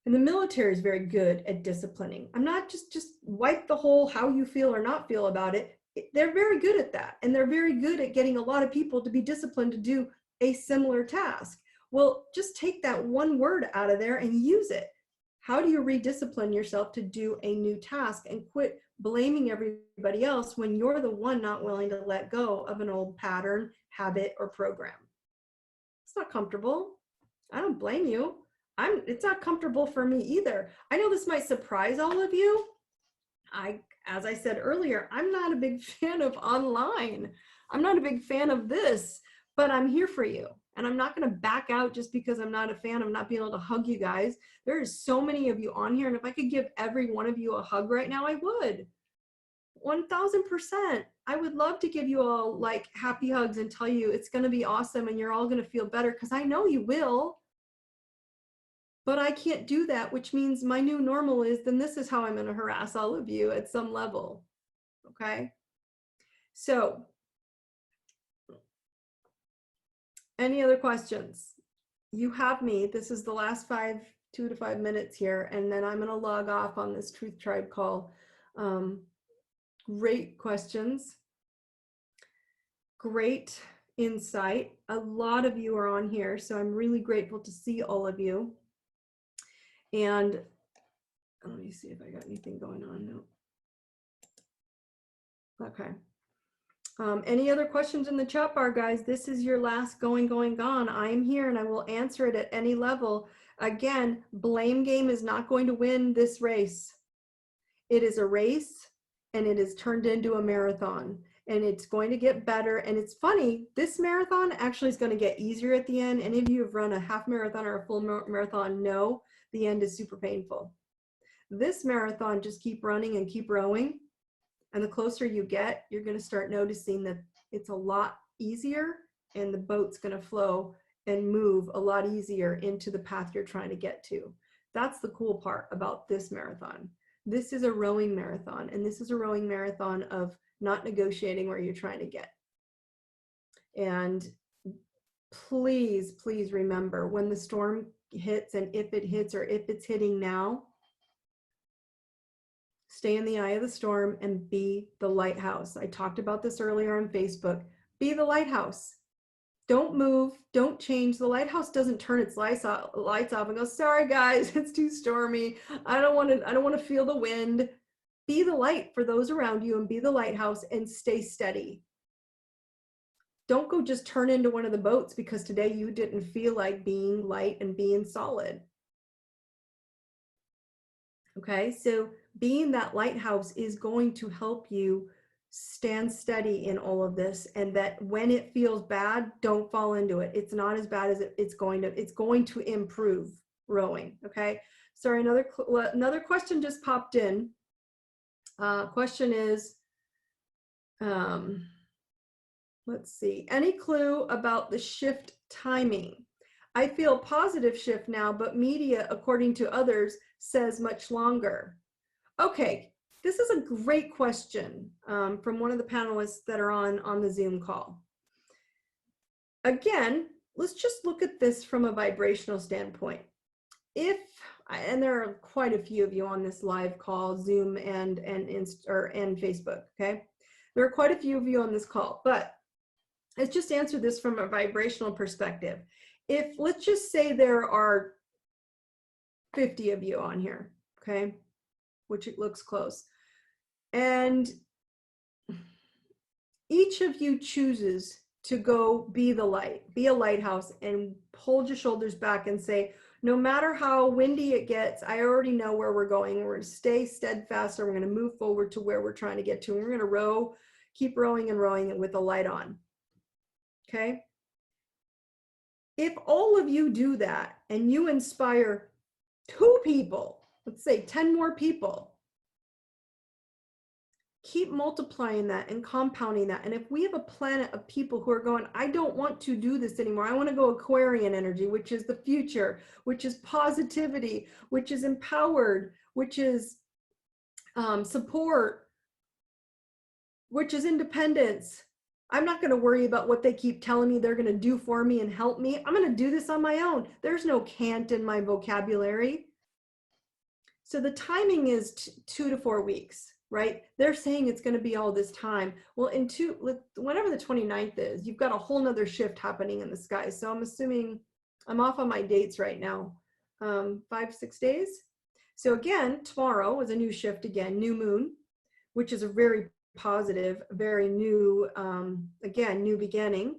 And the military is very good at disciplining. I'm not just wipe the whole how you feel or not feel about it. They're very good at that. And they're very good at getting a lot of people to be disciplined to do a similar task. Well, just take that one word out of there and use it. How do you rediscipline yourself to do a new task and quit blaming everybody else when you're the one not willing to let go of an old pattern, habit, or program? It's not comfortable. I don't blame you. It's not comfortable for me either. I know this might surprise all of you. As I said earlier, I'm not a big fan of online. I'm not a big fan of this, but I'm here for you. And I'm not going to back out just because I'm not a fan of not being able to hug you guys. There is so many of you on here. And if I could give every one of you a hug right now, I would. 1000%. I would love to give you all like happy hugs and tell you it's going to be awesome and you're all going to feel better, because I know you will. But I can't do that, which means my new normal is then this is how I'm going to harass all of you at some level. Okay. So any other questions? You have me. This is the last 2 to 5 minutes here, and then I'm going to log off on this Truth Tribe call. Great questions. Great insight. A lot of you are on here, so I'm really grateful to see all of you. And let me see if I got anything going on. No. Okay. Any other questions in the chat bar, guys? This is your last going, gone. I am here and I will answer it at any level. Again, blame game is not going to win this race. It is a race and it is turned into a marathon, and it's going to get better. And it's funny, this marathon actually is going to get easier at the end. Any of you have run a half marathon or a full marathon know the end is super painful. This marathon, just keep running and keep rowing. And the closer you get, you're going to start noticing that it's a lot easier and the boat's going to flow and move a lot easier into the path you're trying to get to. That's the cool part about this marathon. This is a rowing marathon, and this is a rowing marathon of not negotiating where you're trying to get. And please, please remember, when the storm hits, and if it hits or if it's hitting now, stay in the eye of the storm and be the lighthouse. I talked about this earlier on Facebook. Be the lighthouse. Don't move, don't change. The lighthouse doesn't turn its lights off and go, sorry guys, it's too stormy. I don't want to feel the wind. Be the light for those around you and be the lighthouse and stay steady. Don't go just turn into one of the boats because today you didn't feel like being light and being solid. Okay, so being that lighthouse is going to help you stand steady in all of this, and that when it feels bad, don't fall into it. It's not as bad as it's going to improve rowing. Okay, sorry, another question just popped in. Question is, let's see, any clue about the shift timing? I feel positive shift now, but media, according to others, says much longer. Okay, this is a great question from one of the panelists that are on the Zoom call. Again, let's just look at this from a vibrational standpoint. And there are quite a few of you on this live call, Zoom and Facebook, okay? There are quite a few of you on this call, but let's just answer this from a vibrational perspective. If, let's just say there are 50 of you on here, okay, which it looks close, and each of you chooses to go be the light, be a lighthouse, and hold your shoulders back and say, no matter how windy it gets, I already know where we're going. We're going to stay steadfast, and we're going to move forward to where we're trying to get to. And we're going to row, keep rowing and rowing with the light on, okay? If all of you do that and you inspire 2 people, let's say 10 more people, keep multiplying that and compounding that. And if we have a planet of people who are going, I don't want to do this anymore. I want to go Aquarian energy, which is the future, which is positivity, which is empowered, which is support, which is independence. I'm not going to worry about what they keep telling me they're going to do for me and help me. I'm going to do this on my own. There's no can't in my vocabulary. So the timing is 2 to 4 weeks, right? They're saying it's going to be all this time. Well, whenever the 29th is, you've got a whole nother shift happening in the sky. So I'm assuming, I'm off on my dates right now, 5-6 days. So again, tomorrow is a new shift again, new moon, which is a very positive, very new, again, new beginning.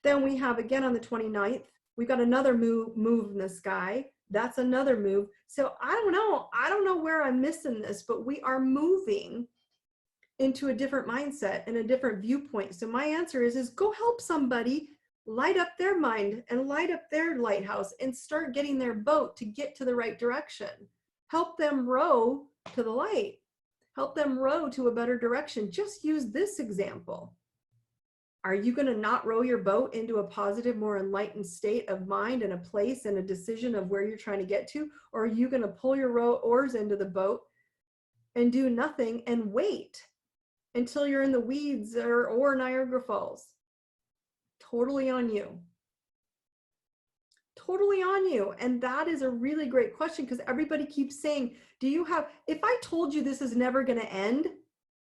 Then we have again on the 29th, we've got another move in the sky. That's another move. So I don't know where I'm missing this, but we are moving into a different mindset and a different viewpoint. So my answer is go help somebody light up their mind and light up their lighthouse and start getting their boat to get to the right direction. Help them row to the light. Help them row to a better direction. Just use this example. Are you going to not row your boat into a positive, more enlightened state of mind and a place and a decision of where you're trying to get to? Or are you going to pull your oars into the boat and do nothing and wait until you're in the weeds or Niagara Falls? Totally on you. Totally on you. And that is a really great question, because everybody keeps saying, do you have, if I told you this is never going to end,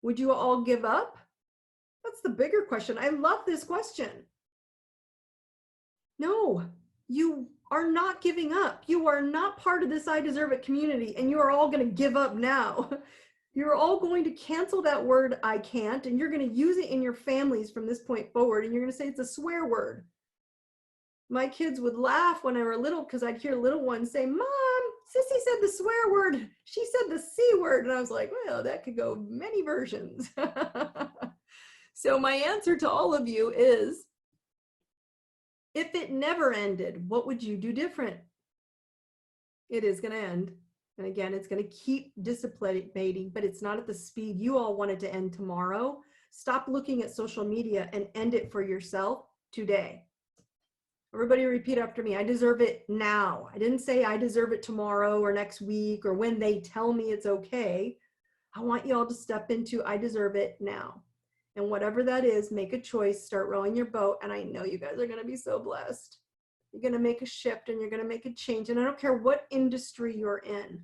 would you all give up? That's the bigger question. I love this question. No, you are not giving up. You are not part of this I deserve it community, and you are all going to give up now. You're all going to cancel that word I can't, and you're going to use it in your families from this point forward, and you're going to say it's a swear word. My kids would laugh when I were little, because I'd hear little ones say, Mom, Sissy said the swear word. She said the C word. And I was like, well, that could go many versions. So my answer to all of you is, if it never ended, what would you do different? It is going to end. And again, it's going to keep dissipating, but it's not at the speed you all want it to end tomorrow. Stop looking at social media and end it for yourself today. Everybody repeat after me. I deserve it now. I didn't say I deserve it tomorrow or next week or when they tell me it's okay. I want you all to step into I deserve it now. And whatever that is, make a choice, start rowing your boat. And I know you guys are going to be so blessed. You're going to make a shift and you're going to make a change. And I don't care what industry you're in.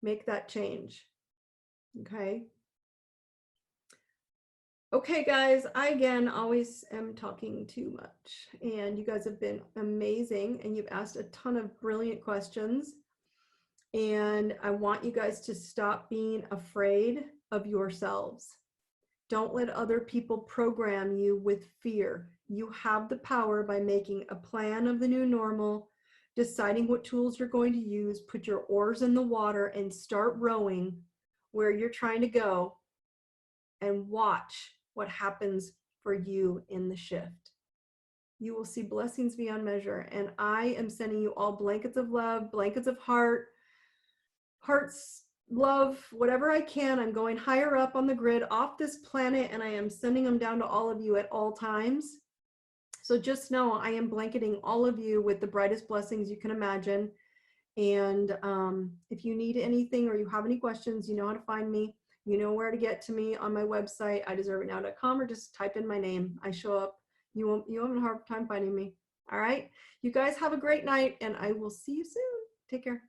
Make that change. Okay. Okay, guys, I again always am talking too much, and you guys have been amazing, and you've asked a ton of brilliant questions, and I want you guys to stop being afraid of yourselves. Don't let other people program you with fear. You have the power by making a plan of the new normal, deciding what tools you're going to use, put your oars in the water, and start rowing where you're trying to go, and watch what happens for you in the shift. You will see blessings beyond measure. And I am sending you all blankets of love, blankets of hearts, love, whatever I can. I'm going higher up on the grid off this planet, and I am sending them down to all of you at all times. So just know I am blanketing all of you with the brightest blessings you can imagine. And if you need anything or you have any questions, you know how to find me. You know where to get to me on my website, ideserveitnow.com, or just type in my name. I show up. You won't have a hard time finding me. All right. You guys have a great night, and I will see you soon. Take care.